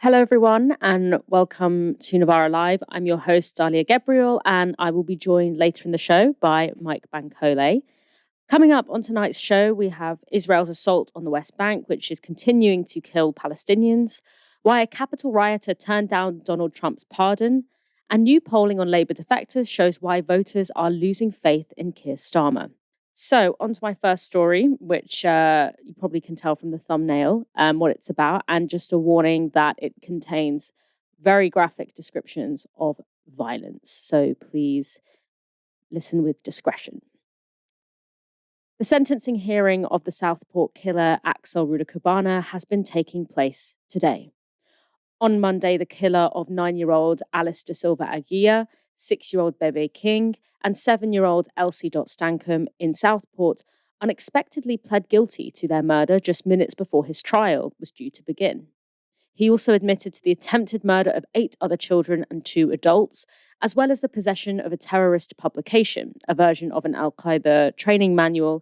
Hello, everyone, and welcome to Novara Live. I'm your host, Dalia Gebrial, and I will be joined later in the show by Mike Bankole. Coming up on tonight's show, we have Israel's assault on the West Bank, which is continuing to kill Palestinians, why a Capitol rioter turned down Donald Trump's pardon, and new polling on Labour defectors shows why voters are losing faith in Keir Starmer. So, on to my first story, which you probably can tell from the thumbnail what it's about, and just a warning that it contains very graphic descriptions of violence. So, please listen with discretion. The sentencing hearing of the Southport killer Axel Rudakubana has been taking place today. On Monday, the killer of 9-year-old Alice da Silva Aguirre, 6-year-old Bebe King, and 7-year-old Elsie Stankham in Southport unexpectedly pled guilty to their murder just minutes before his trial was due to begin. He also admitted to the attempted murder of 8 other children and 2 adults, as well as the possession of a terrorist publication, a version of an Al-Qaeda training manual,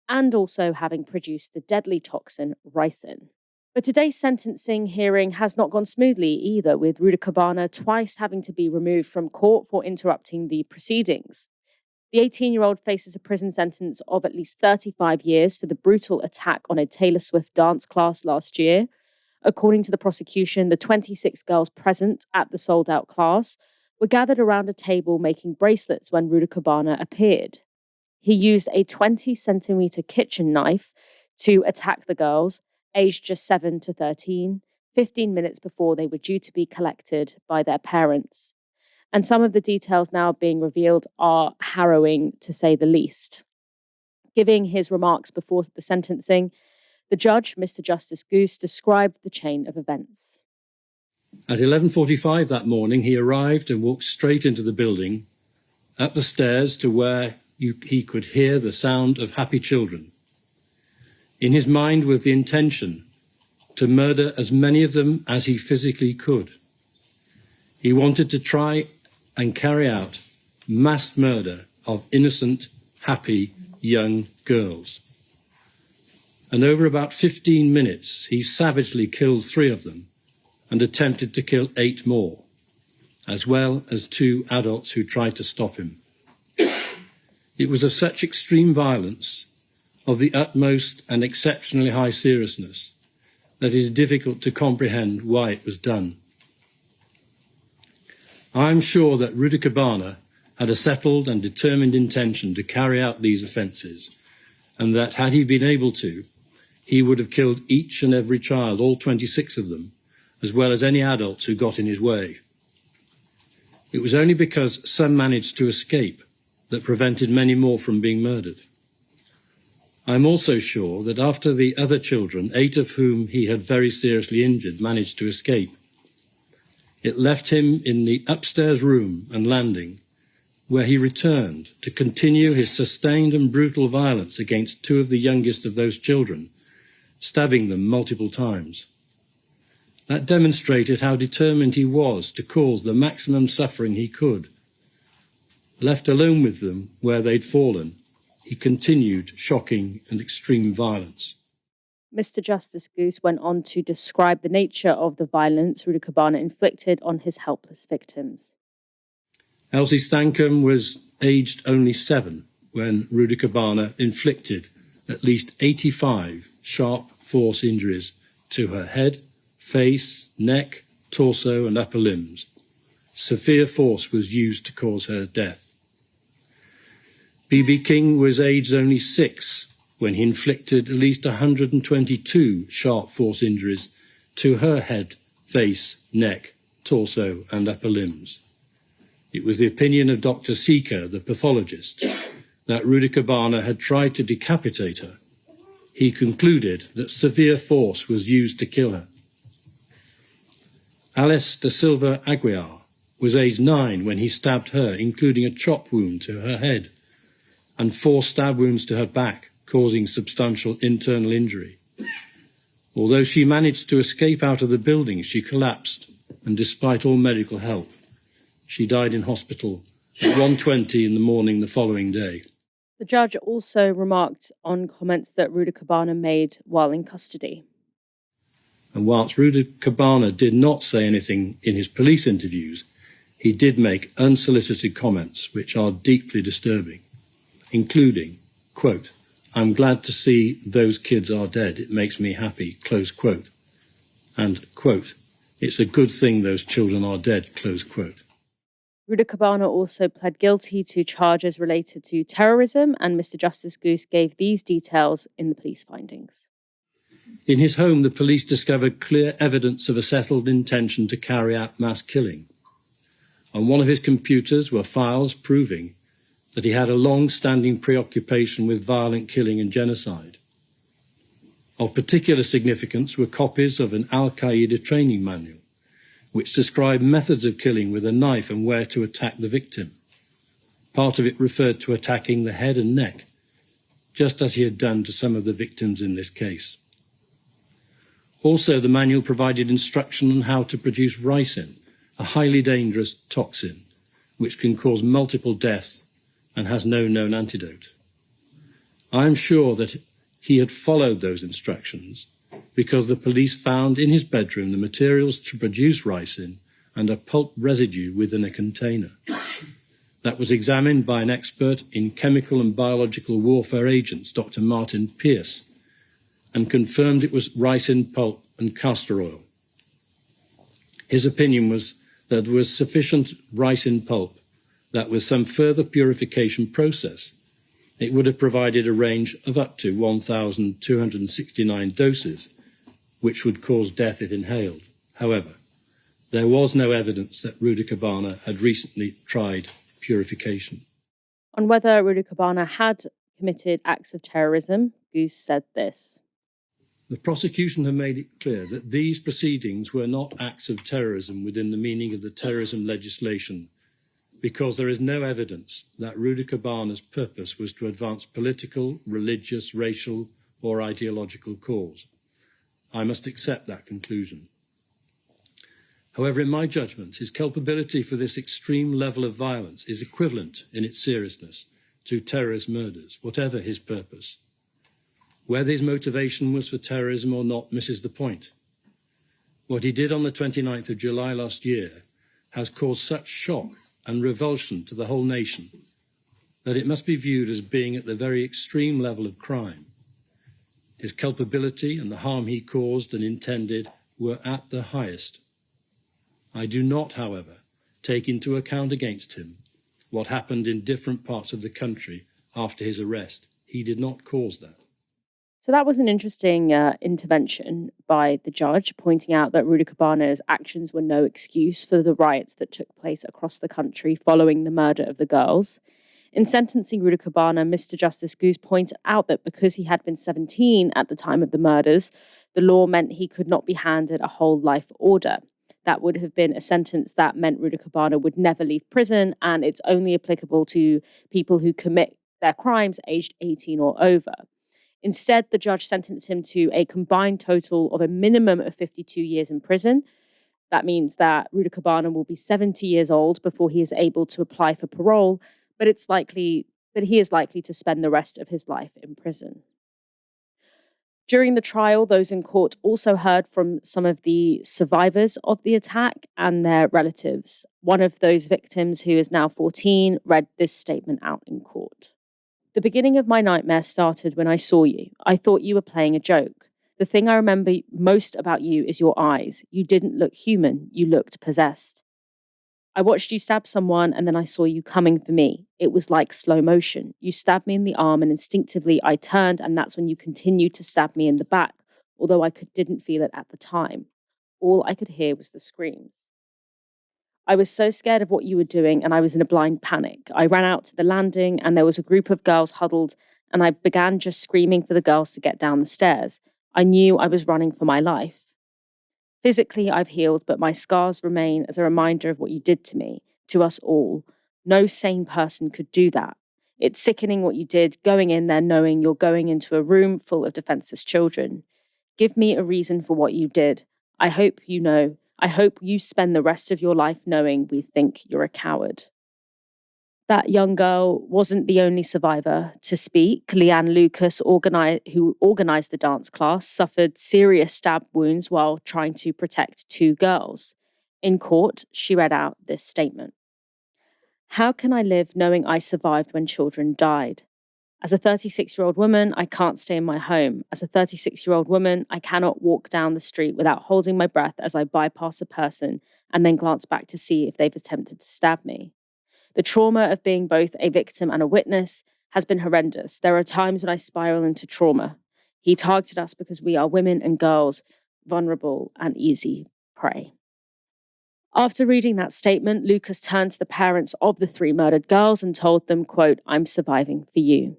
and also having produced the deadly toxin ricin. But today's sentencing hearing has not gone smoothly either, with Rudakubana twice having to be removed from court for interrupting the proceedings. The 18-year-old faces a prison sentence of at least 35 years for the brutal attack on a Taylor Swift dance class last year. According to the prosecution, the 26 girls present at the sold-out class were gathered around a table making bracelets when Rudakubana appeared. He used a 20-centimeter kitchen knife to attack the girls, aged just 7 to 13, 15 minutes before they were due to be collected by their parents. And some of the details now being revealed are harrowing, to say the least. Giving his remarks before the sentencing, the judge, Mr. Justice Goose, described the chain of events. At 11:45 that morning, he arrived and walked straight into the building, up the stairs to where he could hear the sound of happy children. In his mind was the intention to murder as many of them as he physically could. He wanted to try and carry out mass murder of innocent, happy young girls. And over about 15 minutes, he savagely killed 3 of them and attempted to kill 8 more, as well as 2 adults who tried to stop him. It was of such extreme violence, of the utmost and exceptionally high seriousness, that it is difficult to comprehend why it was done. I am sure that Rudakubana had a settled and determined intention to carry out these offences, and that had he been able to, he would have killed each and every child, all 26 of them, as well as any adults who got in his way. It was only because some managed to escape that prevented many more from being murdered. I am also sure that after the other children, 8 of whom he had very seriously injured, managed to escape, it left him in the upstairs room and landing, where he returned to continue his sustained and brutal violence against 2 of the youngest of those children, stabbing them multiple times. That demonstrated how determined he was to cause the maximum suffering he could. Left alone with them where they'd fallen, he continued shocking and extreme violence. Mr. Justice Goose went on to describe the nature of the violence Rudakubana inflicted on his helpless victims. Elsie Stankham was aged only 7 when Rudakubana inflicted at least 85 sharp force injuries to her head, face, neck, torso and upper limbs. Severe force was used to cause her death. Bebe King was aged only 6 when he inflicted at least 122 sharp force injuries to her head, face, neck, torso and upper limbs. It was the opinion of Dr. Seeker, the pathologist, that Rudakubana had tried to decapitate her. He concluded that severe force was used to kill her. Alice da Silva Aguiar was aged 9 when he stabbed her, including a chop wound to her head and 4 stab wounds to her back, causing substantial internal injury. Although she managed to escape out of the building, she collapsed, and despite all medical help, she died in hospital at 1:20 in the morning the following day. The judge also remarked on comments that Rudakubana made while in custody. And whilst Rudakubana did not say anything in his police interviews, he did make unsolicited comments which are deeply disturbing, including, quote, "I'm glad to see those kids are dead. It makes me happy," close quote. And, quote, "It's a good thing those children are dead," close quote. Rudakubana also pled guilty to charges related to terrorism, and Mr. Justice Goose gave these details in the police findings. In his home, the police discovered clear evidence of a settled intention to carry out mass killing. On one of his computers were files proving that he had a long-standing preoccupation with violent killing and genocide. Of particular significance were copies of an Al-Qaeda training manual, which described methods of killing with a knife and where to attack the victim. Part of it referred to attacking the head and neck, just as he had done to some of the victims in this case. Also, the manual provided instruction on how to produce ricin, a highly dangerous toxin, which can cause multiple deaths and has no known antidote. I am sure that he had followed those instructions because the police found in his bedroom the materials to produce ricin and a pulp residue within a container. That was examined by an expert in chemical and biological warfare agents, Dr. Martin Pierce, and confirmed it was ricin pulp and castor oil. His opinion was that there was sufficient ricin pulp that with some further purification process, it would have provided a range of up to 1,269 doses, which would cause death if inhaled. However, there was no evidence that Rudakubana had recently tried purification. On whether Rudakubana had committed acts of terrorism, Goose said this. The prosecution have made it clear that these proceedings were not acts of terrorism within the meaning of the terrorism legislation, because there is no evidence that Rudakubana's purpose was to advance political, religious, racial, or ideological cause. I must accept that conclusion. However, in my judgment, his culpability for this extreme level of violence is equivalent in its seriousness to terrorist murders, whatever his purpose. Whether his motivation was for terrorism or not misses the point. What he did on the 29th of July last year has caused such shock and revulsion to the whole nation that it must be viewed as being at the very extreme level of crime. His culpability and the harm he caused and intended were at the highest. I do not, however, take into account against him what happened in different parts of the country after his arrest. He did not cause that. So that was an interesting intervention by the judge, pointing out that Rudakubana's actions were no excuse for the riots that took place across the country following the murder of the girls. In sentencing Rudakubana, Mr. Justice Goose pointed out that because he had been 17 at the time of the murders, the law meant he could not be handed a whole life order. That would have been a sentence that meant Rudakubana would never leave prison, and it's only applicable to people who commit their crimes aged 18 or over. Instead, the judge sentenced him to a combined total of a minimum of 52 years in prison. That means that Rudakubana will be 70 years old before he is able to apply for parole, but he is likely to spend the rest of his life in prison. During the trial, those in court also heard from some of the survivors of the attack and their relatives. One of those victims, who is now 14, read this statement out in court. The beginning of my nightmare started when I saw you. I thought you were playing a joke. The thing I remember most about you is your eyes. You didn't look human. You looked possessed. I watched you stab someone, and then I saw you coming for me. It was like slow motion. You stabbed me in the arm, and instinctively I turned, and that's when you continued to stab me in the back, although I didn't feel it at the time. All I could hear was the screams. I was so scared of what you were doing, and I was in a blind panic. I ran out to the landing, and there was a group of girls huddled, and I began just screaming for the girls to get down the stairs. I knew I was running for my life. Physically, I've healed, but my scars remain as a reminder of what you did to me, to us all. No sane person could do that. It's sickening what you did, going in there knowing you're going into a room full of defenseless children. Give me a reason for what you did. I hope you spend the rest of your life knowing we think you're a coward. That young girl wasn't the only survivor to speak. Leanne Lucas, who organised the dance class, suffered serious stab wounds while trying to protect two girls. In court, she read out this statement. How can I live knowing I survived when children died? As a 36-year-old woman, I can't stay in my home. As a 36-year-old woman, I cannot walk down the street without holding my breath as I bypass a person and then glance back to see if they've attempted to stab me. The trauma of being both a victim and a witness has been horrendous. There are times when I spiral into trauma. He targeted us because we are women and girls, vulnerable and easy prey. After reading that statement, Lucas turned to the parents of the three murdered girls and told them, quote, I'm surviving for you.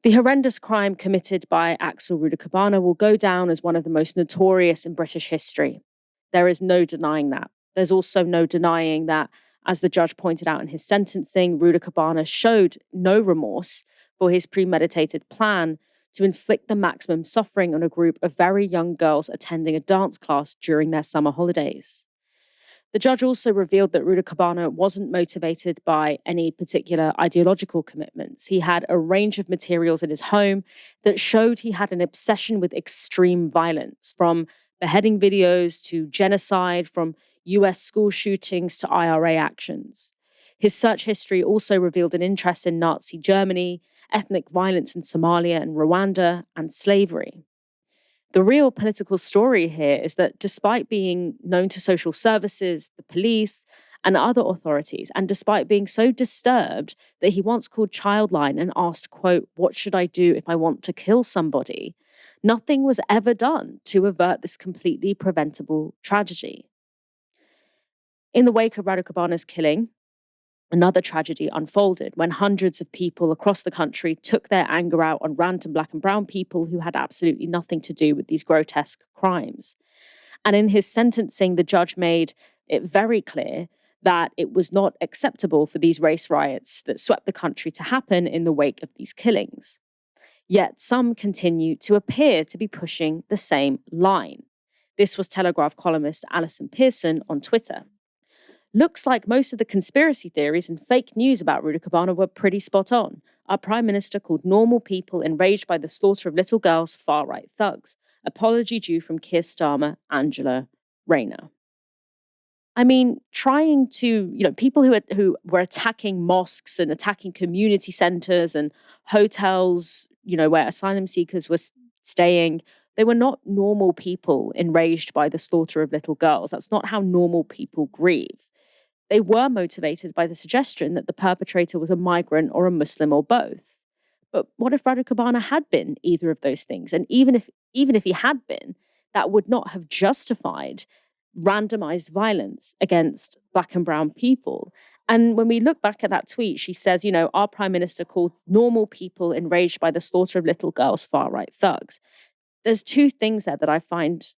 The horrendous crime committed by Axel Rudakubana will go down as one of the most notorious in British history. There is no denying that. There's also no denying that, as the judge pointed out in his sentencing, Rudakubana showed no remorse for his premeditated plan to inflict the maximum suffering on a group of very young girls attending a dance class during their summer holidays. The judge also revealed that Rudakubana wasn't motivated by any particular ideological commitments. He had a range of materials in his home that showed he had an obsession with extreme violence, from beheading videos to genocide, from US school shootings to IRA actions. His search history also revealed an interest in Nazi Germany, ethnic violence in Somalia and Rwanda, and slavery. The real political story here is that despite being known to social services, the police, and other authorities, and despite being so disturbed that he once called Childline and asked, quote, what should I do if I want to kill somebody? Nothing was ever done to avert this completely preventable tragedy. In the wake of Rudakubana's killing, another tragedy unfolded when hundreds of people across the country took their anger out on random Black and brown people who had absolutely nothing to do with these grotesque crimes. And in his sentencing, the judge made it very clear that it was not acceptable for these race riots that swept the country to happen in the wake of these killings. Yet some continue to appear to be pushing the same line. This was Telegraph columnist Alison Pearson on Twitter. Looks like most of the conspiracy theories and fake news about Rudakubana were pretty spot on. Our Prime Minister called normal people enraged by the slaughter of little girls far-right thugs. Apology due from Keir Starmer, Angela Rayner. I mean, trying to, people who were attacking mosques and attacking community centres and hotels, where asylum seekers were staying, they were not normal people enraged by the slaughter of little girls. That's not how normal people grieve. They were motivated by the suggestion that the perpetrator was a migrant or a Muslim or both. But what if Rudakubana had been either of those things? And even if he had been, that would not have justified randomized violence against Black and brown people. And when we look back at that tweet, she says, our Prime Minister called normal people enraged by the slaughter of little girls far-right thugs. There's two things there that I find,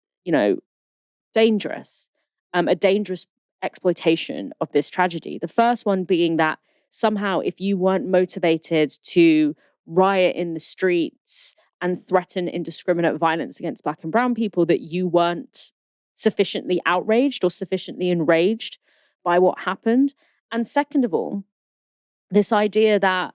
dangerous, a dangerous exploitation of this tragedy. The first one being that somehow if you weren't motivated to riot in the streets and threaten indiscriminate violence against Black and brown people, that you weren't sufficiently outraged or sufficiently enraged by what happened. And second of all, this idea that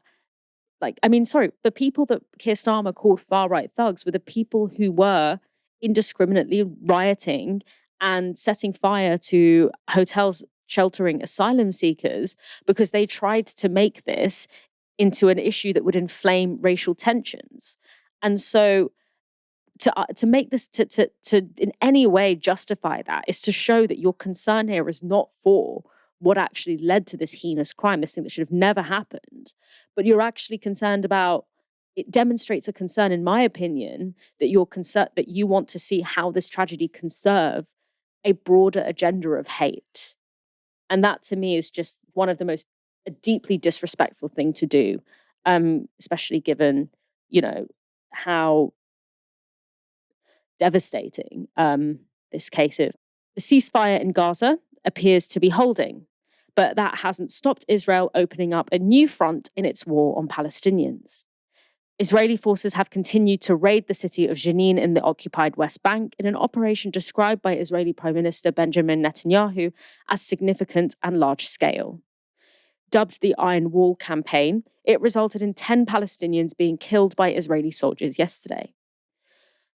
the people that Keir Starmer called far-right thugs were the people who were indiscriminately rioting and setting fire to hotels sheltering asylum seekers because they tried to make this into an issue that would inflame racial tensions. And so to make this, to in any way justify that is to show that your concern here is not for what actually led to this heinous crime, this thing that should have never happened, but you're actually concerned about. It demonstrates a concern, in my opinion, that that you want to see how this tragedy can serve a broader agenda of hate. And that to me is just one of the most a deeply disrespectful thing to do, especially given, how devastating this case is. The ceasefire in Gaza appears to be holding, but that hasn't stopped Israel opening up a new front in its war on Palestinians. Israeli forces have continued to raid the city of Jenin in the occupied West Bank in an operation described by Israeli Prime Minister Benjamin Netanyahu as significant and large-scale. Dubbed the Iron Wall campaign, it resulted in 10 Palestinians being killed by Israeli soldiers yesterday.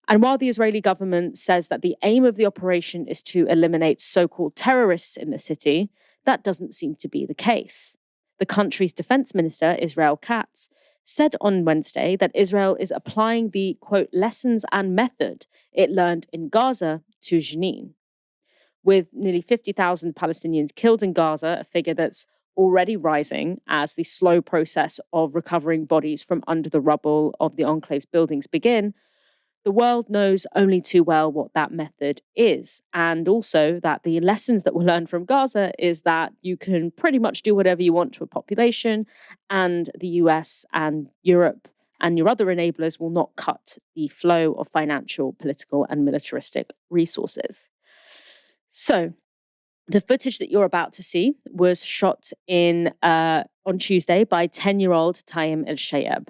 And while the Israeli government says that the aim of the operation is to eliminate so-called terrorists in the city, that doesn't seem to be the case. The country's defense minister, Israel Katz, said on Wednesday that Israel is applying the, quote, lessons and method it learned in Gaza to Jenin. With nearly 50,000 Palestinians killed in Gaza, a figure that's already rising as the slow process of recovering bodies from under the rubble of the enclave's buildings begin, the world knows only too well what that method is. And also that the lessons that we'll learn from Gaza is that you can pretty much do whatever you want to a population, and the US and Europe and your other enablers will not cut the flow of financial, political, and militaristic resources. So, the footage that you're about to see was shot on Tuesday by 10-year-old Taim El-Shayeb.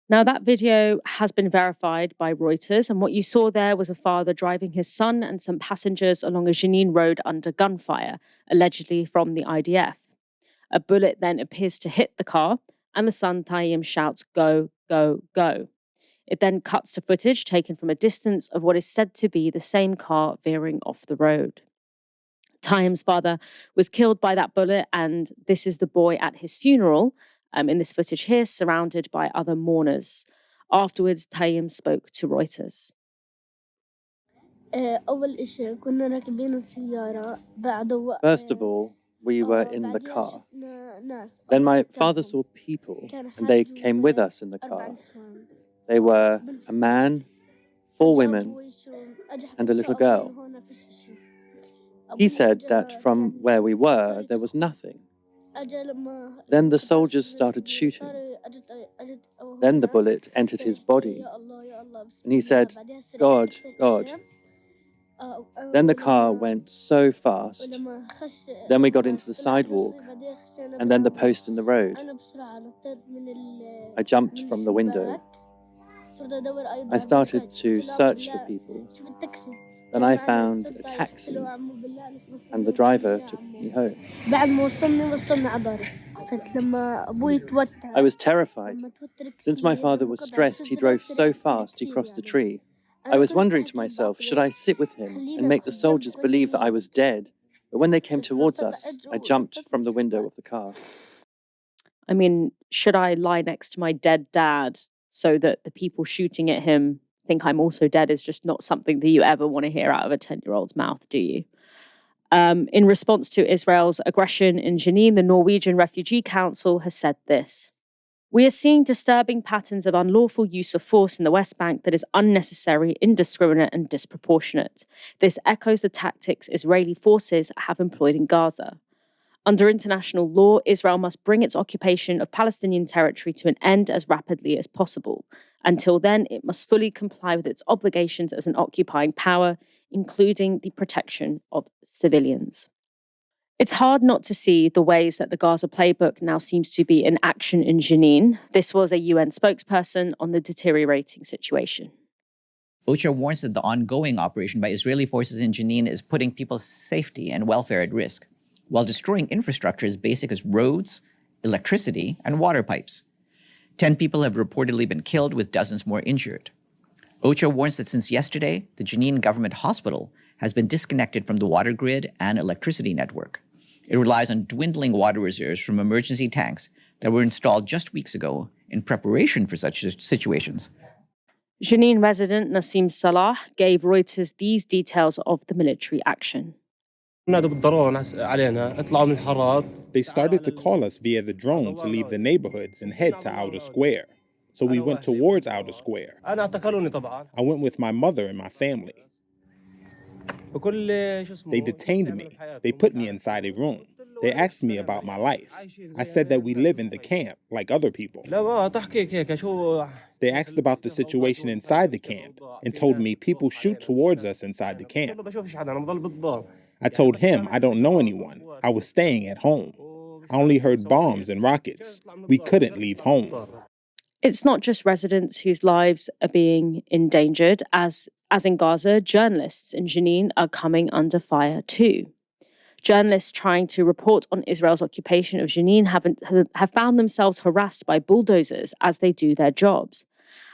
Now, that video has been verified by Reuters, and what you saw there was a father driving his son and some passengers along a Jenin road under gunfire, allegedly from the IDF. A bullet then appears to hit the car, and the son, Taim, shouts, "Go, go, go." It then cuts to footage taken from a distance of what is said to be the same car veering off the road. Taim's father was killed by that bullet, and this is the boy at his funeral, in this footage here, surrounded by other mourners. Afterwards, Taim spoke to Reuters. First of all, we were in the car. Then my father saw people, and they came with us in the car. They were a man, 4 women, and a little girl. He said that from where we were, there was nothing. Then the soldiers started shooting. Then the bullet entered his body. And he said, "God, God." Then the car went so fast. Then we got into the sidewalk, and then the post in the road. I jumped from the window. I started to search for people. Then I found a taxi, and the driver took me home. I was terrified. Since my father was stressed, he drove so fast he crossed a tree. I was wondering to myself, should I sit with him and make the soldiers believe that I was dead? But when they came towards us, I jumped from the window of the car. I mean, should I lie next to my dead dad so that the people shooting at him think I'm also dead is just not something that you ever want to hear out of a 10-year-old's mouth, do you? In response to Israel's aggression in Jenin, the Norwegian Refugee Council has said this: "We are seeing disturbing patterns of unlawful use of force in the West Bank that is unnecessary, indiscriminate, and disproportionate. This echoes the tactics Israeli forces have employed in Gaza. Under international law, Israel must bring its occupation of Palestinian territory to an end as rapidly as possible. Until then, it must fully comply with its obligations as an occupying power, including the protection of civilians." It's hard not to see the ways that the Gaza playbook now seems to be in action in Jenin. This was a UN spokesperson on the deteriorating situation. OCHA warns that the ongoing operation by Israeli forces in Jenin is putting people's safety and welfare at risk, while destroying infrastructure as basic as roads, electricity, and water pipes. 10 people have reportedly been killed, with dozens more injured. OCHA warns that since yesterday, the Jenin government hospital has been disconnected from the water grid and electricity network. It relies on dwindling water reserves from emergency tanks that were installed just weeks ago in preparation for such situations. Jenin resident Nassim Salah gave Reuters these details of the military action. They started to call us via the drone to leave the neighborhoods and head to Outer Square. So we went towards Outer Square. I went with my mother and my family. They detained me. They put me inside a room. They asked me about my life. I said that we live in the camp like other people. They asked about the situation inside the camp and told me people shoot towards us inside the camp. I told him I don't know anyone. I was staying at home. I only heard bombs and rockets. We couldn't leave home. It's not just residents whose lives are being endangered. As in Gaza, journalists in Jenin are coming under fire too. Journalists trying to report on Israel's occupation of Jenin have found themselves harassed by bulldozers as they do their jobs.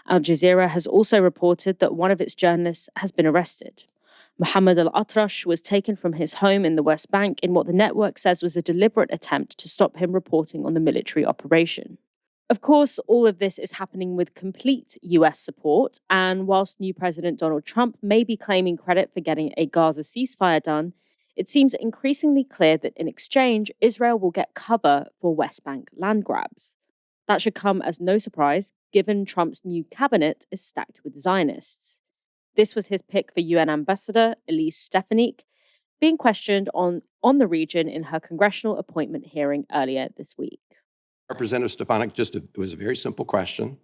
Al Jazeera has also reported that one of its journalists has been arrested. Mohammed al-Atrash was taken from his home in the West Bank in what the network says was a deliberate attempt to stop him reporting on the military operation. Of course, all of this is happening with complete US support, and whilst new President Donald Trump may be claiming credit for getting a Gaza ceasefire done, it seems increasingly clear that in exchange, Israel will get cover for West Bank land grabs. That should come as no surprise, given Trump's new cabinet is stacked with Zionists. This was his pick for UN Ambassador Elise Stefanik, being questioned on the region in her congressional appointment hearing earlier this week. Representative Stefanik, it was a very simple question.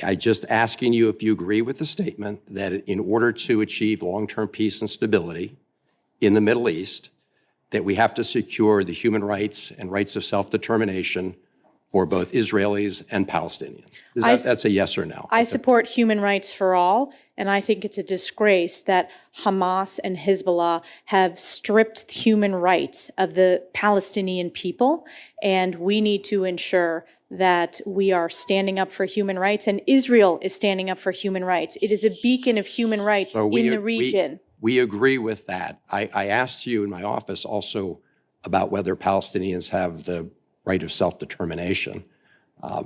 I just asking you if you agree with the statement that in order to achieve long-term peace and stability in the Middle East, that we have to secure the human rights and rights of self-determination for both Israelis and Palestinians. That's a yes or no? I support human rights for all, and I think it's a disgrace that Hamas and Hezbollah have stripped human rights of the Palestinian people, and we need to ensure that we are standing up for human rights, and Israel is standing up for human rights. It is a beacon of human rights in the region. We agree with that. I asked you in my office also about whether Palestinians have the right of self-determination.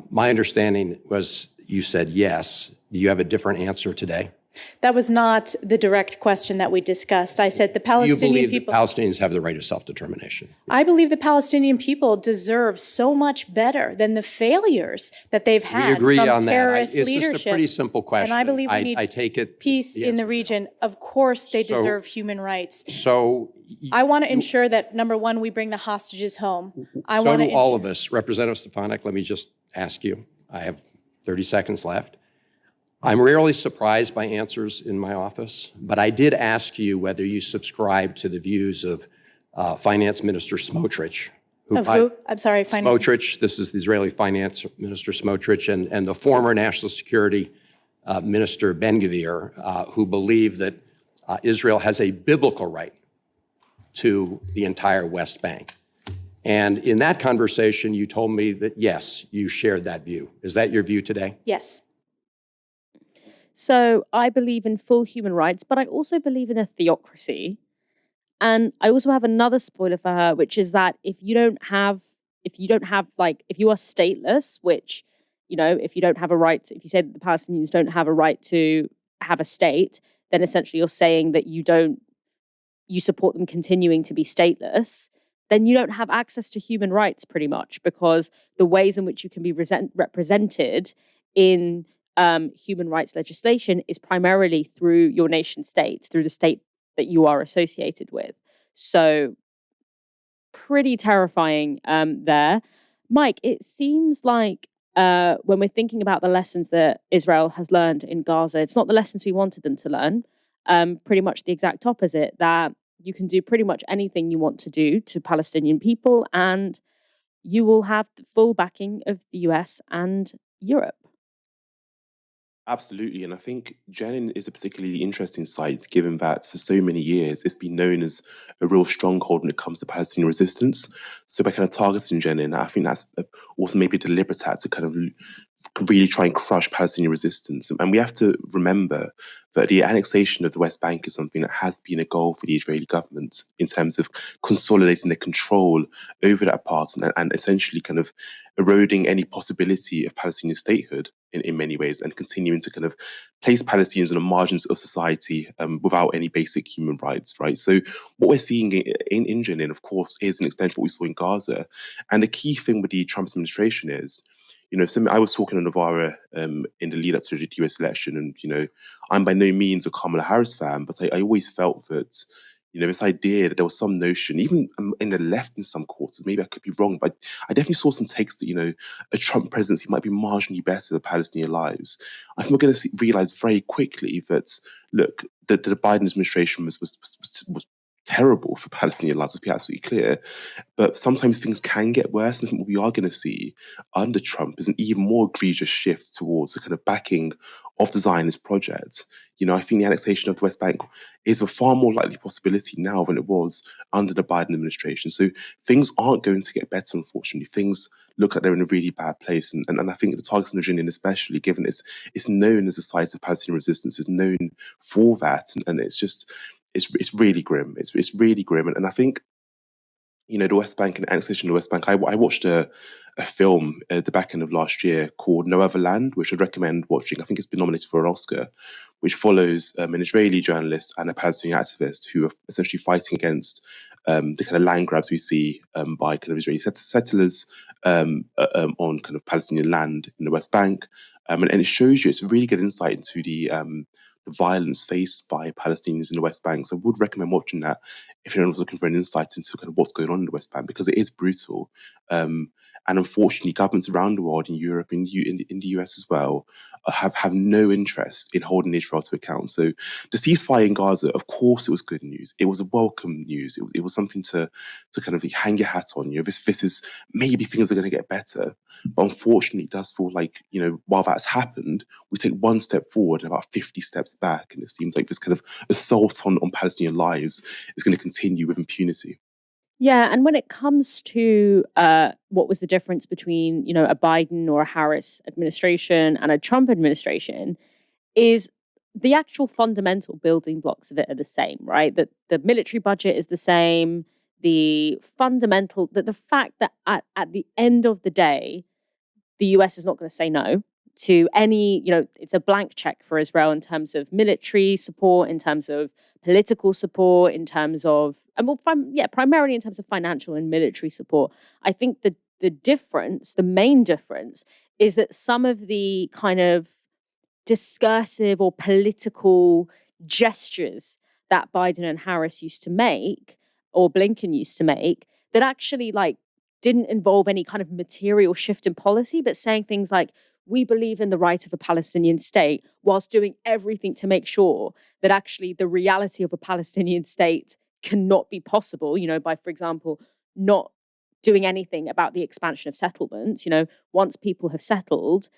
My understanding was you said yes. Do you have a different answer today? That was not the direct question that we discussed. I said the Palestinian people... You believe that Palestinians have the right of self-determination? I believe the Palestinian people deserve so much better than the failures that they've had from terrorist leadership. It's just a pretty simple question. And I believe we need peace in the region. Of course, they deserve human rights. So I want to ensure that, number one, we bring the hostages home. So do all of us. Representative Stefanik, let me just ask you. I have 30 seconds left. I'm rarely surprised by answers in my office, but I did ask you whether you subscribe to the views of Finance Minister Smotrich. Of who? I'm sorry, Smotrich. This is the Israeli Finance Minister Smotrich and the former National Security Minister Ben-Gvir, who believe that Israel has a biblical right to the entire West Bank. And in that conversation, you told me that, yes, you shared that view. Is that your view today? Yes. So I believe in full human rights, but I also believe in a theocracy. And I also have another spoiler for her, which is that if you are stateless, which, if you don't have a right, if you say that the Palestinians don't have a right to have a state, then essentially you're saying that you support them continuing to be stateless, then you don't have access to human rights pretty much, because the ways in which you can be represented in human rights legislation is primarily through your nation state, through the state that you are associated with. So pretty terrifying there. Mike, it seems like when we're thinking about the lessons that Israel has learned in Gaza, it's not the lessons we wanted them to learn. Pretty much the exact opposite, that you can do pretty much anything you want to do to Palestinian people and you will have the full backing of the US and Europe. Absolutely. And I think Jenin is a particularly interesting site, given that for so many years it's been known as a real stronghold when it comes to Palestinian resistance. So by kind of targeting Jenin, I think that's also maybe a deliberate act to kind of really try and crush Palestinian resistance. And we have to remember that the annexation of the West Bank is something that has been a goal for the Israeli government in terms of consolidating their control over that part and essentially kind of eroding any possibility of Palestinian statehood in many ways, and continuing to kind of place Palestinians on the margins of society without any basic human rights, right? So what we're seeing in Jenin, of course, is an extension of what we saw in Gaza. And the key thing with the Trump administration is, I was talking to Novara in the lead up to the US election, and, I'm by no means a Kamala Harris fan, but I always felt that, This idea that there was some notion, even in the left in some quarters, maybe I could be wrong, but I definitely saw some takes that, a Trump presidency might be marginally better for Palestinian lives. I think we're going to realize very quickly that, look, the Biden administration was terrible for Palestinian lives, let's be absolutely clear. But sometimes things can get worse. And I think what we are going to see under Trump is an even more egregious shift towards the kind of backing of the Zionist project. I think the annexation of the West Bank is a far more likely possibility now than it was under the Biden administration. So things aren't going to get better, unfortunately. Things look like they're in a really bad place. And I think the targeting of Jenin, especially, given it's known as a site of Palestinian resistance, is known for that. And it's just, it's really grim. It's really grim. And I think, the West Bank and annexation of the West Bank. I watched a film at the back end of last year called No Other Land, which I'd recommend watching. I think it's been nominated for an Oscar, which follows an Israeli journalist and a Palestinian activist who are essentially fighting against the kind of land grabs we see by kind of Israeli settlers on kind of Palestinian land in the West Bank. And it shows you, it's a really good insight into the violence faced by Palestinians in the West Bank. So I would recommend watching that if anyone's looking for an insight into kind of what's going on in the West Bank, because it is brutal. And unfortunately, governments around the world, in Europe, in the US as well, have no interest in holding Israel to account. So the ceasefire in Gaza, of course, it was good news. It was a welcome news. It was something to kind of hang your hat on. This is, maybe things are going to get better. But unfortunately, it does feel like, while that's happened, we take one step forward and about 50 steps back. And it seems like this kind of assault on Palestinian lives is going to continue with impunity. Yeah, and when it comes to what was the difference between, a Biden or a Harris administration and a Trump administration, is the actual fundamental building blocks of it are the same, right? That the military budget is the same, the fact that at the end of the day, the US is not going to say no to any, it's a blank check for Israel in terms of military support, in terms of political support, in terms of, primarily in terms of financial and military support. I think the difference, the main difference, is that some of the kind of discursive or political gestures that Biden and Harris used to make, or Blinken used to make, that actually didn't involve any kind of material shift in policy, but saying things like, we believe in the right of a Palestinian state, whilst doing everything to make sure that actually the reality of a Palestinian state cannot be possible, by, for example, not doing anything about the expansion of settlements. Once people have settled,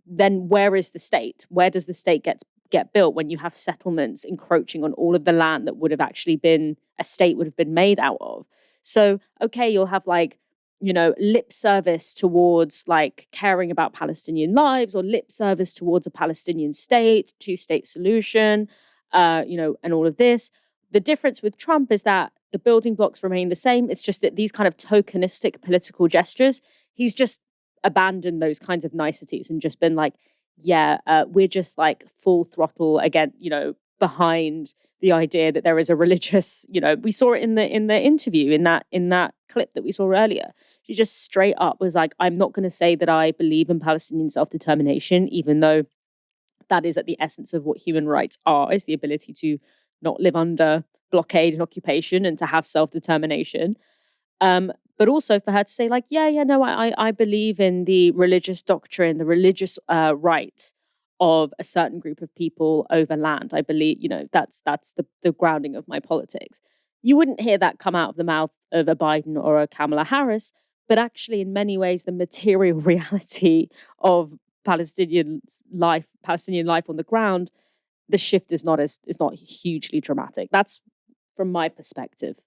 then where is the state? Where does the state get built when you have settlements encroaching on all of the land that would have actually been, a state would have been made out of? So, okay, you'll have lip service towards caring about Palestinian lives, or lip service towards a Palestinian state, two-state solution, and all of this. The difference with Trump is that the building blocks remain the same. It's just that these kind of tokenistic political gestures, he's just abandoned those kinds of niceties and just been we're just full throttle again, behind the idea that there is a religious, we saw it in the interview, in that clip that we saw earlier. She just straight up was like, I'm not going to say that I believe in Palestinian self-determination, even though that is at the essence of what human rights are, is the ability to not live under blockade and occupation and to have self-determination. But also for her to say I believe in the religious doctrine, the religious right of a certain group of people over land. I believe, that's the grounding of my politics. You wouldn't hear that come out of the mouth of a Biden or a Kamala Harris, but actually in many ways the material reality of Palestinian life on the ground, the shift is not hugely dramatic. That's from my perspective,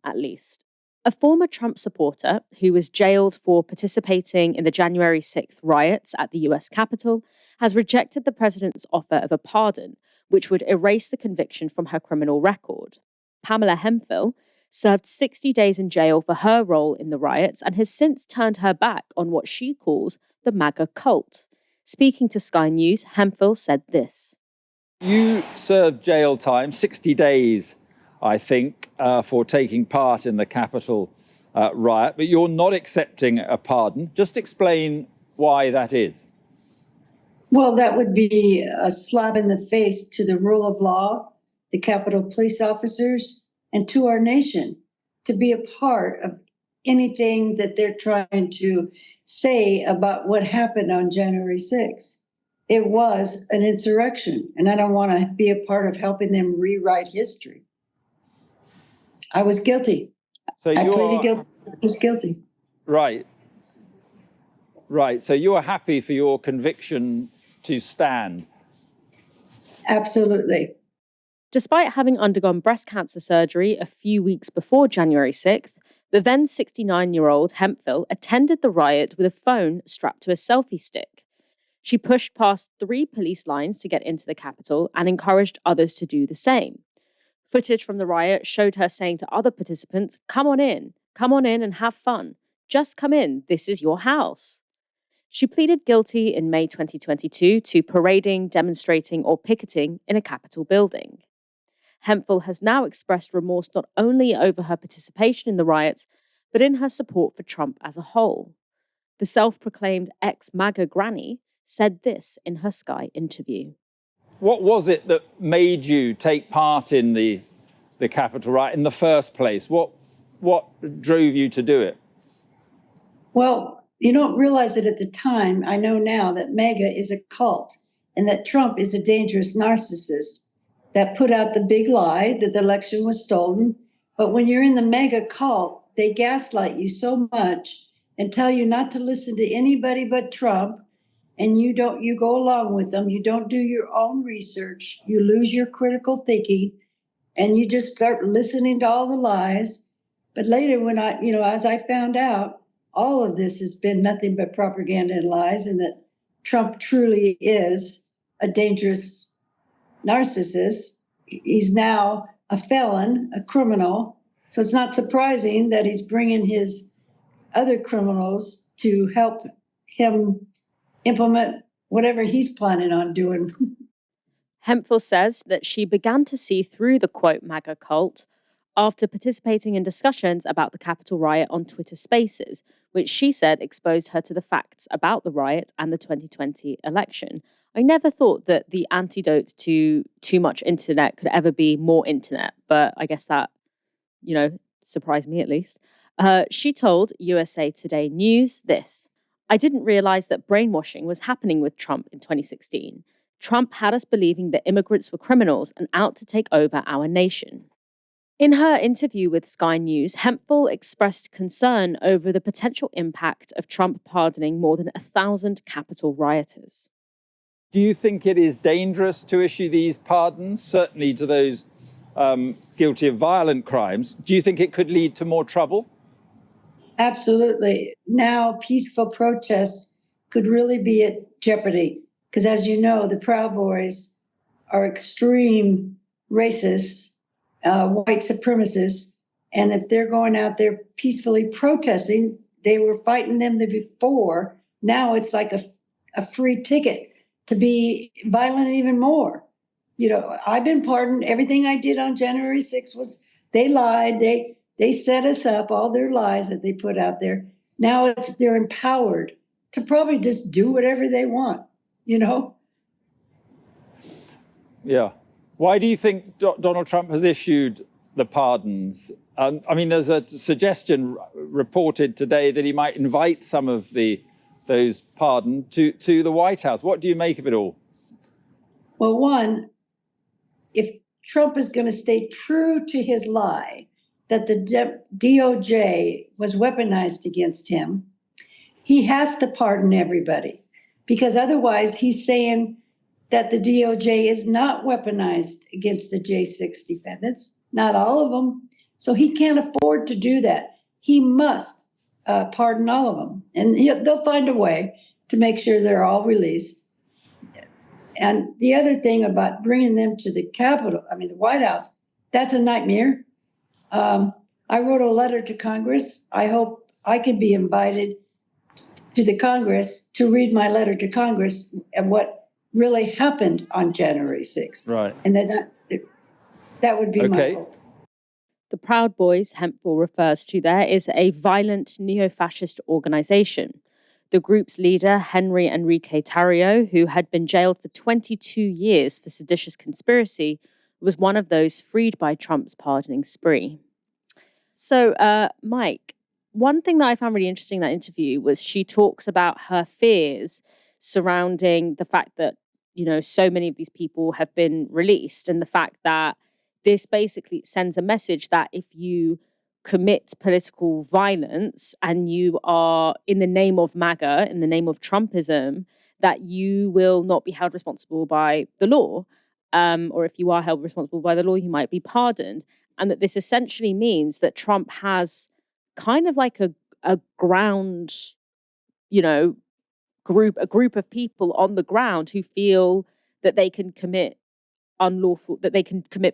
at least. A former Trump supporter who was jailed for participating in the January 6th riots at the US Capitol has rejected the president's offer of a pardon, which would erase the conviction from her criminal record. Pamela Hemphill served 60 days in jail for her role in the riots and has since turned her back on what she calls the MAGA cult. Speaking to Sky News, Hemphill said this. You served jail time, 60 days, I think, for taking part in the Capitol riot, but you're not accepting a pardon. Just explain why that is. Well, that would be a slap in the face to the rule of law the Capitol police officers, and to our nation to be a part of anything that they're trying to say about what happened on January 6th. It was an insurrection, and I don't want to be a part of helping them rewrite history. I was guilty. So I pleaded guilty. I was guilty. Right. Right. So you are happy for your conviction to stand? Absolutely. Despite having undergone breast cancer surgery a few weeks before January 6th, the then 69-year-old Hemphill attended the riot with a phone strapped to a selfie stick. She pushed past 3 police lines to get into the Capitol and encouraged others to do the same. Footage from the riot showed her saying to other participants, come on in and have fun. Just come in, this is your house. She pleaded guilty in May 2022 to parading, demonstrating, or picketing in a Capitol building. Hemphill has now expressed remorse not only over her participation in the riots, but in her support for Trump as a whole. The self-proclaimed ex-MAGA granny said this in her Sky interview. What was it that made you take part in the Capitol riot in the first place? What drove you to do it? Well, you don't realize it at the time. I know now that MAGA is a cult and that Trump is a dangerous narcissist that put out the big lie that the election was stolen. But when you're in the MAGA cult, they gaslight you so much and tell you not to listen to anybody but Trump. And you go along with them. You don't do your own research. You lose your critical thinking and you just start listening to all the lies. But later when as I found out, all of this has been nothing but propaganda and lies, and that Trump truly is a dangerous narcissist. He's now a felon, a criminal. So it's not surprising that he's bringing his other criminals to help him implement whatever he's planning on doing. Hemphill says that she began to see through the quote MAGA cult after participating in discussions about the Capitol riot on Twitter Spaces, which she said exposed her to the facts about the riot and the 2020 election. I never thought that the antidote to too much internet could ever be more internet, but I guess that, surprised me at least. She told USA Today News this: I didn't realize that brainwashing was happening with Trump in 2016. Trump had us believing that immigrants were criminals and out to take over our nation. In her interview with Sky News, Hemphill expressed concern over the potential impact of Trump pardoning more than 1,000 Capitol rioters. Do you think it is dangerous to issue these pardons, certainly to those guilty of violent crimes? Do you think it could lead to more trouble? Absolutely. Now, peaceful protests could really be at jeopardy because, as you know, the Proud Boys are extreme racists, white supremacists, and if they're going out there peacefully protesting, they were fighting them before. Now it's like a free ticket to be violent even more. I've been pardoned. Everything I did on January 6th was, they lied. They set us up, all their lies that they put out there. Now they're empowered to probably just do whatever they want, Yeah. Why do you think Donald Trump has issued the pardons? There's a suggestion reported today that he might invite some of those pardoned to the White House. What do you make of it all? Well, one, if Trump is going to stay true to his lie that the DOJ was weaponized against him, he has to pardon everybody, because otherwise he's saying that the DOJ is not weaponized against the J6 defendants, not all of them. So he can't afford to do that. He must pardon all of them. And they'll find a way to make sure they're all released. And the other thing about bringing them to the Capitol, the White House, that's a nightmare. I wrote a letter to Congress. I hope I can be invited to the Congress to read my letter to Congress and what really happened on January 6th. Right. And that would be my hope. The Proud Boys Hemphill refers to there is a violent neo-fascist organization. The group's leader, Henry Enrique Tarrio, who had been jailed for 22 years for seditious conspiracy, was one of those freed by Trump's pardoning spree. So, Mike, one thing that I found really interesting in that interview was she talks about her fears surrounding the fact that, so many of these people have been released, and the fact that this basically sends a message that if you commit political violence and you are in the name of MAGA, in the name of Trumpism, that you will not be held responsible by the law. Or if you are held responsible by the law, you might be pardoned. And that this essentially means that Trump has kind of like a ground, a group of people on the ground who feel that they can commit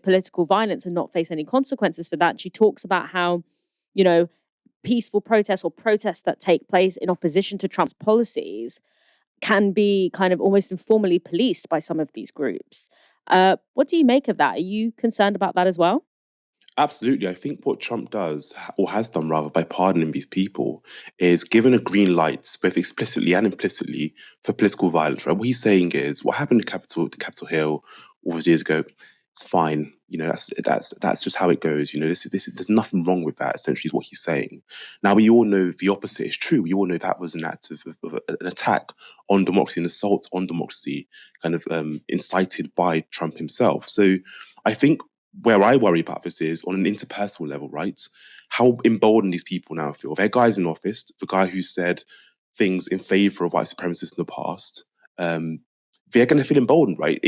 political violence and not face any consequences for that. And she talks about how, peaceful protests or protests that take place in opposition to Trump's policies can be kind of almost informally policed by some of these groups. What do you make of that? Are you concerned about that as well? Absolutely. I think what Trump does, or has done rather, by pardoning these people, is given a green light, both explicitly and implicitly, for political violence. Right? What he's saying is, what happened to Capitol Hill all those years ago, it's fine. That's just how it goes. There's nothing wrong with that. Essentially, is what he's saying. Now, we all know the opposite is true. We all know that was an act of an attack on democracy, an assault on democracy, kind of incited by Trump himself. So, I think where I worry about this is on an interpersonal level, right? How emboldened these people now feel. They're guys in office, the guy who said things in favor of white supremacists in the past, they're going to feel emboldened, right?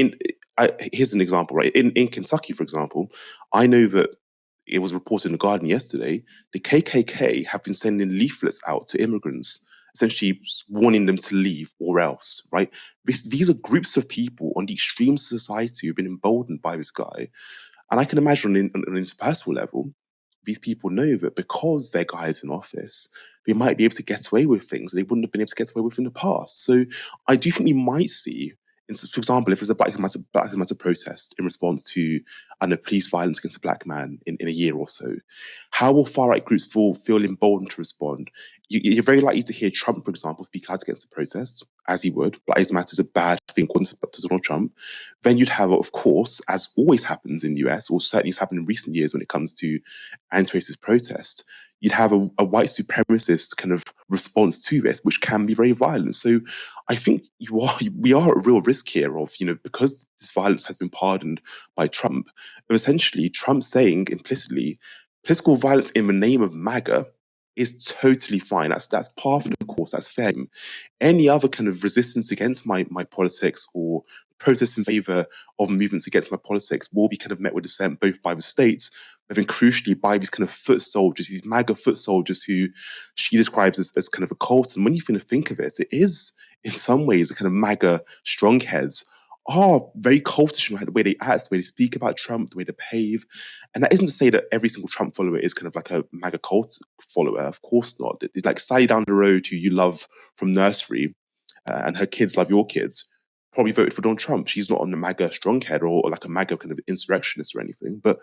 Here's an example, right? In Kentucky, for example, I know that it was reported in The Guardian yesterday, the KKK have been sending leaflets out to immigrants, essentially warning them to leave or else, right? These are groups of people on the extremes of society who've been emboldened by this guy. And I can imagine on an interpersonal level, these people know that because they're guys in office, they might be able to get away with things they wouldn't have been able to get away with in the past. So I do think we might see, for example, if there's a Black Lives Matter protest in response to police violence against a black man in a year or so, how will far-right groups feel emboldened to respond? You're very likely to hear Trump, for example, speak out against the protest, as he would. Black Lives Matter is a bad thing according to Donald Trump. Then you'd have, of course, as always happens in the US, or certainly has happened in recent years when it comes to anti-racist protest, you'd have a white supremacist kind of response to this, which can be very violent. So I think we are at real risk here of, because this violence has been pardoned by Trump, and essentially Trump saying implicitly, political violence in the name of MAGA is totally fine. That's part of the course. That's fair. Any other kind of resistance against my politics or protests in favor of movements against my politics will be kind of met with dissent, both by the states, but then crucially by these kind of foot soldiers, these MAGA foot soldiers who she describes as kind of a cult. And when you think of it is in some ways a kind of MAGA strongheads are very cultish in the way they act, the way they speak about Trump, the way they behave. And that isn't to say that every single Trump follower is kind of like a MAGA cult follower. Of course not. It's like Sally down the road who you love from nursery and her kids love your kids, probably voted for Donald Trump. She's not on the MAGA stronghead or like a MAGA kind of insurrectionist or anything. But,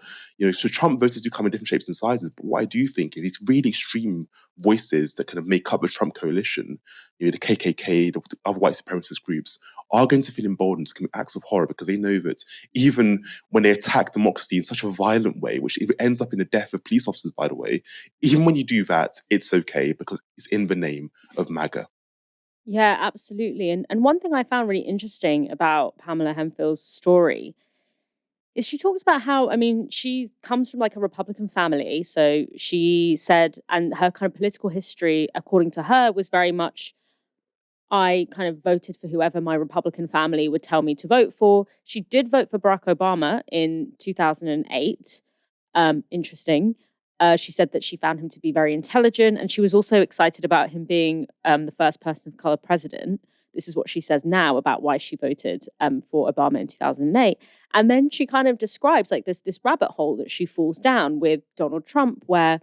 so Trump voters do come in different shapes and sizes. But what I do think is these really extreme voices that kind of make up the Trump coalition, the KKK, the other white supremacist groups, are going to feel emboldened to commit acts of horror because they know that even when they attack democracy in such a violent way, which ends up in the death of police officers, by the way, even when you do that, it's okay because it's in the name of MAGA. Yeah, absolutely. And one thing I found really interesting about Pamela Hemphill's story is she talks about how, she comes from like a Republican family. So she said, and her kind of political history, according to her, was very much, I kind of voted for whoever my Republican family would tell me to vote for. She did vote for Barack Obama in 2008. Interesting. She said that she found him to be very intelligent, and she was also excited about him being the first person of color president. This is what she says now about why she voted for Obama in 2008. And then she kind of describes like this rabbit hole that she falls down with Donald Trump, where,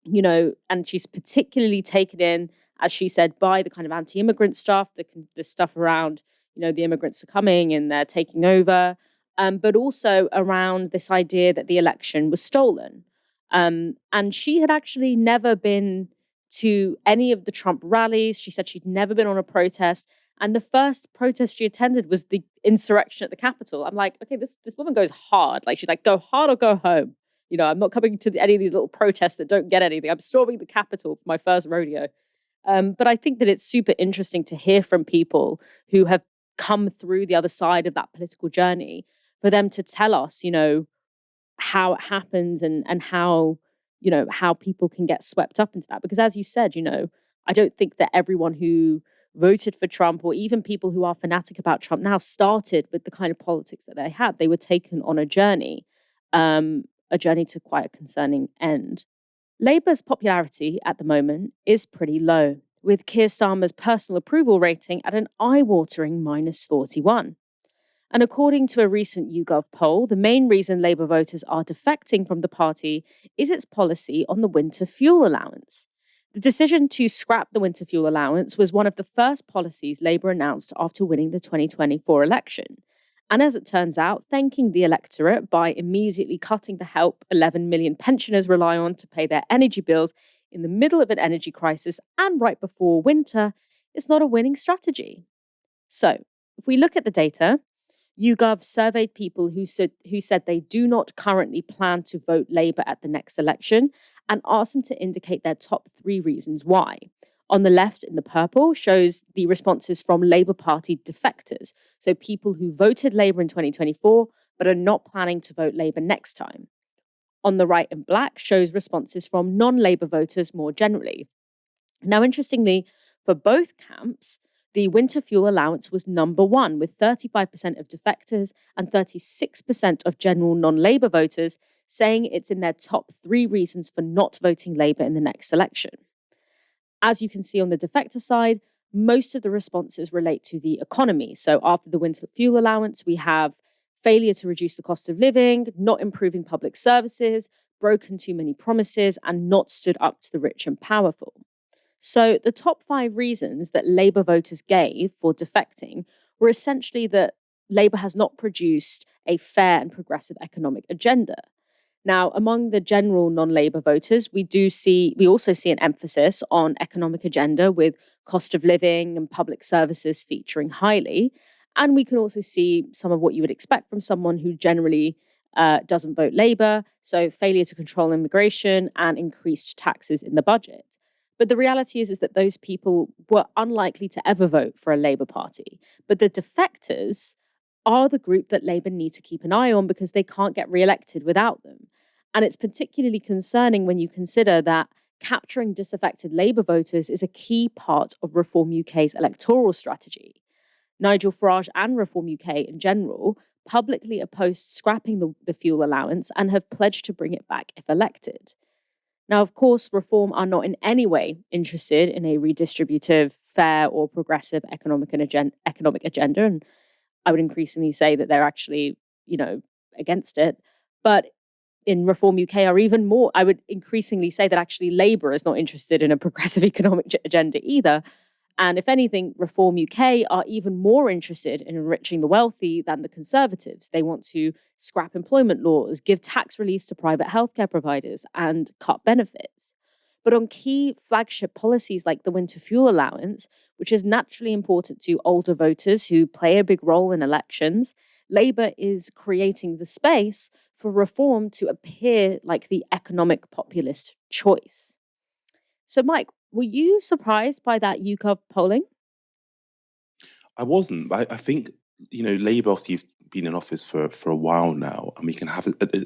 and she's particularly taken in, as she said, by the kind of anti-immigrant stuff, the stuff around, the immigrants are coming and they're taking over, but also around this idea that the election was stolen. And she had actually never been to any of the Trump rallies. She said she'd never been on a protest. And the first protest she attended was the insurrection at the Capitol. I'm like, okay, this woman goes hard. Like, she's like, go hard or go home. I'm not coming to any of these little protests that don't get anything. I'm storming the Capitol for my first rodeo. But I think that it's super interesting to hear from people who have come through the other side of that political journey, for them to tell us, how it happens and how, how people can get swept up into that. Because as you said, I don't think that everyone who voted for Trump, or even people who are fanatic about Trump now, started with the kind of politics that they had. They were taken on a journey to quite a concerning end. Labour's popularity at the moment is pretty low, with Keir Starmer's personal approval rating at an eye-watering -41. And according to a recent YouGov poll, the main reason Labour voters are defecting from the party is its policy on the winter fuel allowance. The decision to scrap the winter fuel allowance was one of the first policies Labour announced after winning the 2024 election. And as it turns out, thanking the electorate by immediately cutting the help 11 million pensioners rely on to pay their energy bills in the middle of an energy crisis and right before winter is not a winning strategy. So, if we look at the data, YouGov surveyed people who said they do not currently plan to vote Labour at the next election, and asked them to indicate their top 3 reasons why. On the left, in the purple, shows the responses from Labour Party defectors, so people who voted Labour in 2024 but are not planning to vote Labour next time. On the right, in black, shows responses from non-Labour voters more generally. Now, interestingly, for both camps, the winter fuel allowance was number 1, with 35% of defectors and 36% of general non-Labour voters saying it's in their top 3 reasons for not voting Labour in the next election. As you can see on the defector side, most of the responses relate to the economy. So after the winter fuel allowance, we have failure to reduce the cost of living, not improving public services, broken too many promises, and not stood up to the rich and powerful. So the top 5 reasons that Labour voters gave for defecting were essentially that Labour has not produced a fair and progressive economic agenda. Now, among the general non-Labour voters, we also see an emphasis on economic agenda, with cost of living and public services featuring highly. And we can also see some of what you would expect from someone who generally doesn't vote Labour, so failure to control immigration and increased taxes in the budget. But the reality is that those people were unlikely to ever vote for a Labour Party. But the defectors are the group that Labour need to keep an eye on, because they can't get re-elected without them. And it's particularly concerning when you consider that capturing disaffected Labour voters is a key part of Reform UK's electoral strategy. Nigel Farage and Reform UK in general publicly opposed scrapping the fuel allowance and have pledged to bring it back if elected. Now, of course, Reform are not in any way interested in a redistributive, fair or progressive economic agenda. And I would increasingly say that they're actually, against it. But in Reform UK are even more, I would increasingly say that actually Labour is not interested in a progressive economic agenda either. And if anything, Reform UK are even more interested in enriching the wealthy than the Conservatives. They want to scrap employment laws, give tax relief to private healthcare providers, and cut benefits. But on key flagship policies like the winter fuel allowance, which is naturally important to older voters who play a big role in elections, Labour is creating the space for Reform to appear like the economic populist choice. So, Mike, were you surprised by that YouGov polling? I wasn't. I think, Labour obviously have been in office for a while now, and we can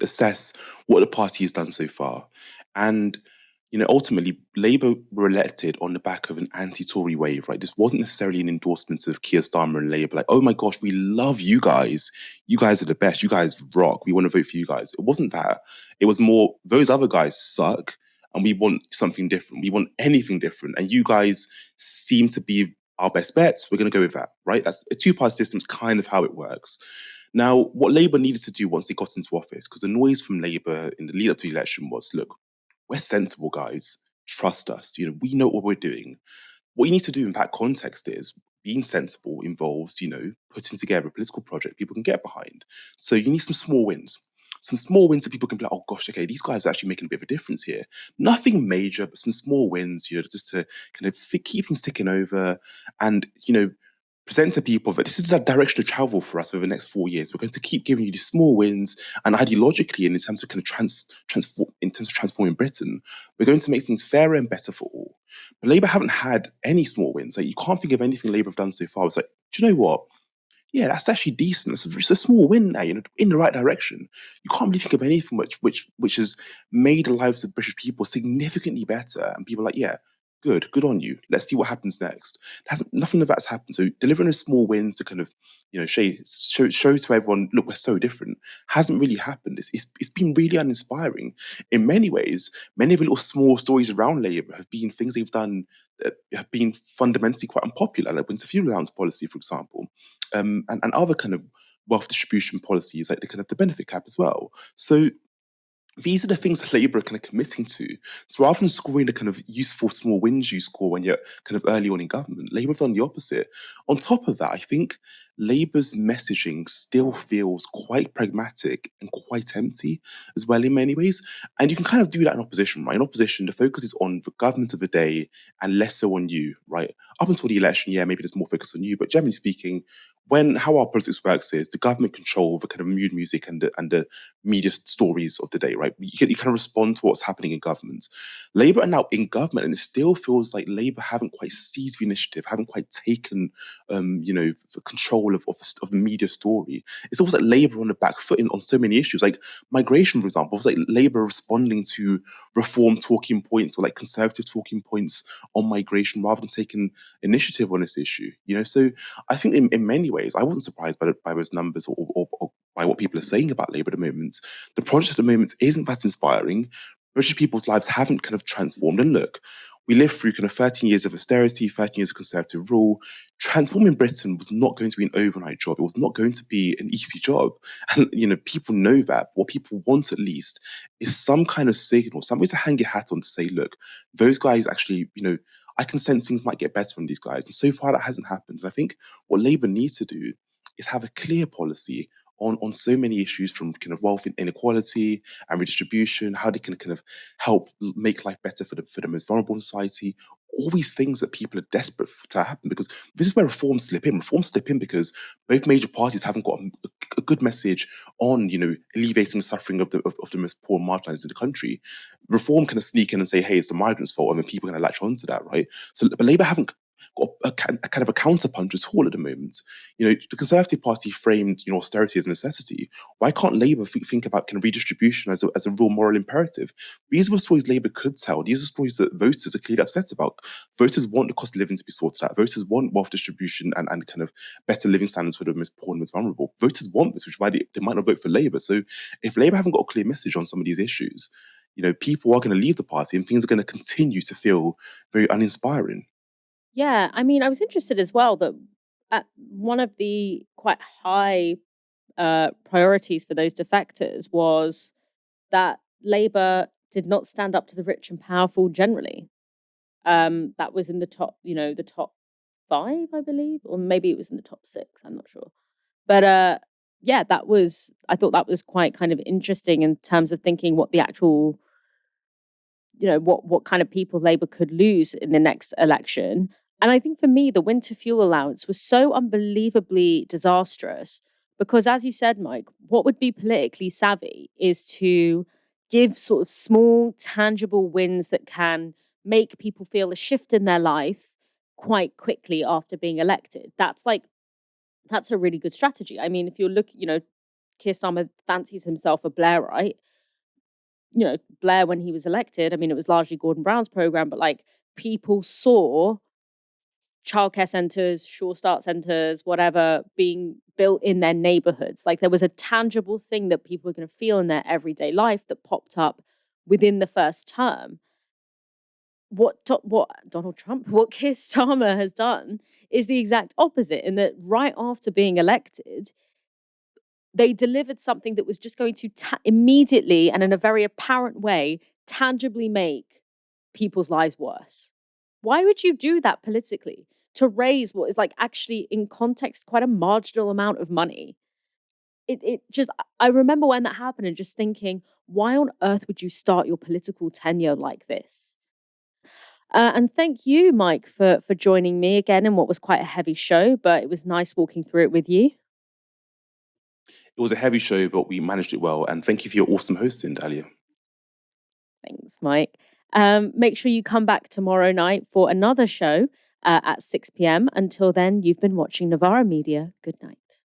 assess what the party has done so far. And, ultimately, Labour were elected on the back of an anti-Tory wave, right? This wasn't necessarily an endorsement of Keir Starmer and Labour, like, oh my gosh, we love you guys. You guys are the best. You guys rock. We want to vote for you guys. It wasn't that. It was more, those other guys suck, and we want something different. We want anything different. And you guys seem to be our best bets. We're going to go with that, right? That's a two-party system is kind of how it works. Now, what Labour needed to do once they got into office, because the noise from Labour in the lead up to the election was, look, we're sensible guys. Trust us. We know what we're doing. What you need to do in that context is being sensible involves, putting together a political project people can get behind. So you need some small wins. Some small wins that people can be like, oh gosh, okay, these guys are actually making a bit of a difference here. Nothing major, but some small wins, just to kind of keep things ticking over. And, present to people that this is the direction of travel for us for the next 4 years. We're going to keep giving you these small wins, and ideologically, and in terms of kind of transforming Britain, we're going to make things fairer and better for all. But Labour haven't had any small wins. Like, you can't think of anything Labour have done so far. It's like, do you know what? Yeah, that's actually decent. It's a small win now, in the right direction. You can't really think of anything which has made the lives of British people significantly better. And people are like, yeah, good on you. Let's see what happens next. Nothing of that's happened. So delivering those small wins to kind of, show to everyone, look, we're so different, hasn't really happened. It's been really uninspiring. In many ways, many of the little small stories around Labour have been things they've done that have been fundamentally quite unpopular, like winter fuel allowance policy, for example. And other kind of wealth distribution policies, like the benefit cap as well. So these are the things that Labour are kind of committing to. So rather than scoring the kind of useful small wins you score when you're kind of early on in government, Labour have done the opposite. On top of that, I think Labour's messaging still feels quite pragmatic and quite empty as well in many ways. And you can kind of do that in opposition, right? In opposition, the focus is on the government of the day and less so on you, right? Up until the election, yeah, maybe there's more focus on you, but generally speaking, how our politics works is the government control the kind of mood music and the media stories of the day, right? You kind of respond to what's happening in government. Labour are now in government, and it still feels like Labour haven't quite seized the initiative, haven't quite taken, the control of the media story. It's almost like Labour on the back foot on so many issues, like migration, for example. It's like Labour responding to reform talking points or like conservative talking points on migration rather than taking initiative on this issue. So I think in many ways, I wasn't surprised by those numbers or by what people are saying about Labour at the moment. The project at the moment isn't that inspiring. British people's lives haven't kind of transformed. And look, we lived through kind of 13 years of austerity, 13 years of Conservative rule. Transforming Britain was not going to be an overnight job. It was not going to be an easy job. And, people know that. What people want, at least, is some kind of signal, some way to hang your hat on to say, look, those guys actually, I can sense things might get better from these guys. And so far, that hasn't happened. And I think what Labour needs to do is have a clear policy on so many issues, from kind of wealth inequality and redistribution, how they can kind of help make life better for the most vulnerable in society. All these things that people are desperate to happen, because this is where reforms slip in. Reforms slip in because both major parties haven't got a good message on, alleviating the suffering of the most poor and marginalized in the country. Reform kind of sneak in and say, hey, it's the migrants' fault, and then people are going to latch onto that, right? So, but Labour haven't got a kind of a counterpunch at all at the moment. The Conservative Party framed austerity as a necessity. Why can't Labour think about kind of redistribution as a real moral imperative? These are the stories Labour could tell. These are stories that voters are clearly upset about. Voters want the cost of living to be sorted out. Voters want wealth distribution and kind of better living standards for the most poor and most vulnerable. Voters want this, which is why they might not vote for Labour. So if Labour haven't got a clear message on some of these issues, people are going to leave the party and things are going to continue to feel very uninspiring. Yeah, I mean, I was interested as well that one of the quite high priorities for those defectors was that Labour did not stand up to the rich and powerful generally. That was in the top, the top 5, I believe, or maybe it was in the top 6. I'm not sure, but yeah, I thought that was quite kind of interesting in terms of thinking what the actual, what kind of people Labour could lose in the next election. And I think for me, the winter fuel allowance was so unbelievably disastrous because, as you said, Mike, what would be politically savvy is to give sort of small, tangible wins that can make people feel a shift in their life quite quickly after being elected. That's a really good strategy. I mean, if you're looking, Keir Starmer fancies himself a Blairite. Blair, when he was elected, I mean, it was largely Gordon Brown's program, but like people saw childcare centres, Sure Start centres, whatever, being built in their neighbourhoods. Like there was a tangible thing that people were going to feel in their everyday life that popped up within the first term. What Donald Trump, what Keir Starmer has done is the exact opposite, in that right after being elected, they delivered something that was just going to immediately and in a very apparent way tangibly make people's lives worse. Why would you do that politically? To raise what is like actually in context quite a marginal amount of money. I remember when that happened and just thinking, why on earth would you start your political tenure like this? And thank you, Mike, for joining me again in what was quite a heavy show, but it was nice walking through it with you. It was a heavy show, but we managed it well. And thank you for your awesome hosting, Dalia. Thanks, Mike. Make sure you come back tomorrow night for another show at 6 p.m. Until then, you've been watching Novara Media. Good night.